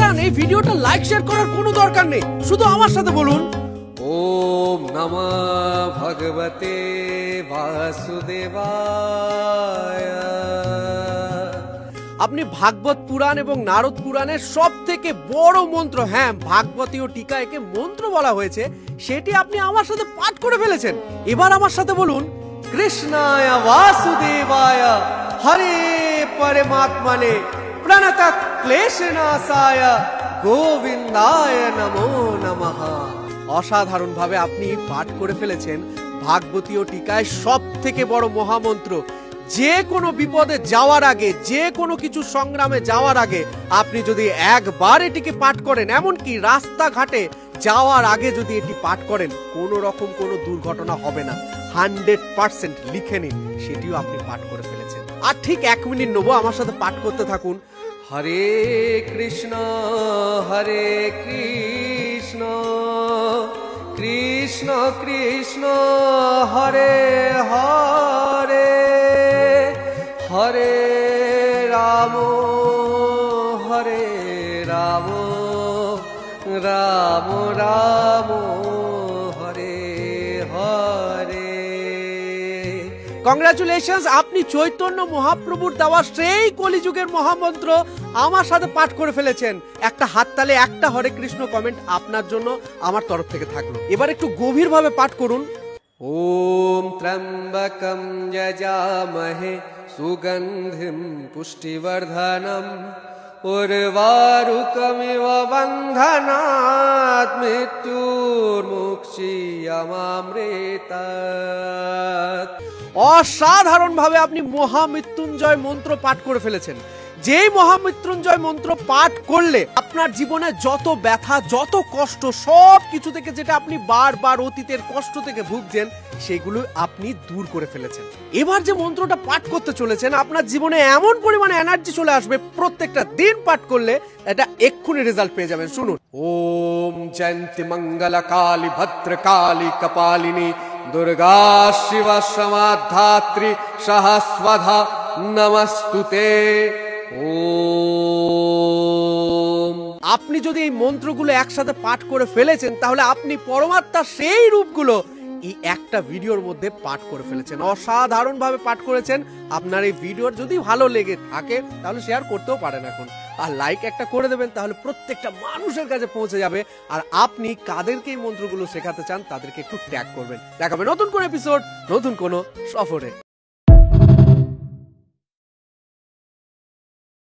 দাঁড়ান, এই ভিডিওটা লাইক শেয়ার করার কোনো দরকার নেই, শুধু আমার সাথে বলুন ওম নমঃ ভগবতে বাসুদেবায়। আপনি ভাগবত পুরাণ এবং নারদ পুরাণের সব থেকে বড় মন্ত্র, হ্যাঁ ভাগবতীয় টিকা একে মন্ত্র বলা হয়েছে, সেটি আপনি আমার সাথে পাঠ করে ফেলেছেন। এবার আমার সাথে বলুন কৃষ্ণায় বাসুদেবায় হরে পরমাত্মনে প্রণত ক্লেশনাশায় গোবিন্দায় নমো নমঃ। অসাধারণ ভাবে আপনি পাঠ করে ফেলেছেন ভাগবতীয় টিকায় সব থেকে বড় মহামন্ত্র। যে কোনো বিপদে যাওয়ার আগে, যে কোনো কিছু সংগ্রামে যাওয়ার আগে আপনি যদি একবার এটিকে পাঠ করেন, এমনকি রাস্তাঘাটে যাওয়ার আগে যদি এটি পাঠ করেন, কোনো রকম কোনো দুর্ঘটনা হবে না, 100% লিখে নিন, সেটিও আপনি পাঠ করে ফেলেছেন। আর ঠিক 1 মিনিট নেবো, আমার সাথে পাঠ করতে থাকুন। হরে কৃষ্ণ কৃষ্ণ কৃষ্ণ হরে হরে হরে রাম রাম রাম হরে হরে। কংগ্রাচুলেশনস, আপনি চৈতন্য মহাপ্রভুর দেওয়া সেই কলিযুগের মহামন্ত্র আমার সাথে পাঠ করে ফেলেছেন। একটা হাততালি, একটা হরে কৃষ্ণ কমেন্ট আপনার জন্য আমার তরফ থেকে থাকলো। এবার একটু গভীরভাবে পাঠ করুন। ওম ত্র্যম্বকম যজামহে সুগন্ধিম পুষ্টিবর্ধনম উর্বারুকমিব বন্ধনাৎ মৃত্যুর্মুক্ষীয়মামৃতাৎ। অসাধারণ ভাবে আপনি মহামৃত্যুঞ্জয় মন্ত্র পাঠ করে ফেলেছেন। যেই মহামৃত্যুঞ্জয় মন্ত্র পাঠ করলে আপনার জীবনে যত ব্যথা, যত কষ্ট, সব কিছু থেকে যেটা আপনি বারবার অতীতের কষ্ট থেকে ভুগছেন, সেগুলো আপনি দূর করে ফেলেছেন। এবার যে মন্ত্রটা পাঠ করতে চলেছেন, আপনার জীবনে এমন পরিমাণে এনার্জি চলে আসবে, প্রত্যেকটা দিন পাঠ করলে এটা এক্ষুনি রেজাল্ট পেয়ে যাবেন। শুনুন। ওম জয়ন্তি মঙ্গল কালী ভদ্র কালী কপালিনী দুর্গা শিবা সমাধাত্রী সহস্বধা নমস্তুতে। ওম। আপনি যদি এই মন্ত্রগুলো একসাথে পাঠ করে ফেলেছেন, তাহলে আপনি পরমাত্মার সেই রূপগুলো এই একটা ভিডিওর মধ্যে পাঠ করে ফেলেছেন। অসাধারণ ভাবে পাঠ করেছেন। আপনার এই ভিডিওর যদি ভালো লেগে থাকে তাহলে শেয়ার করতেও পারেন এখন, আর লাইক একটা করে দেবেন, তাহলে প্রত্যেকটা মানুষের কাছে পৌঁছে যাবে। আর আপনি কাদেরকে এই মন্ত্রগুলো শেখাতে চান তাদেরকে একটু ট্যাগ করবেন। দেখাবে নতুন কোন এপিসোড, নতুন কোন সফরে।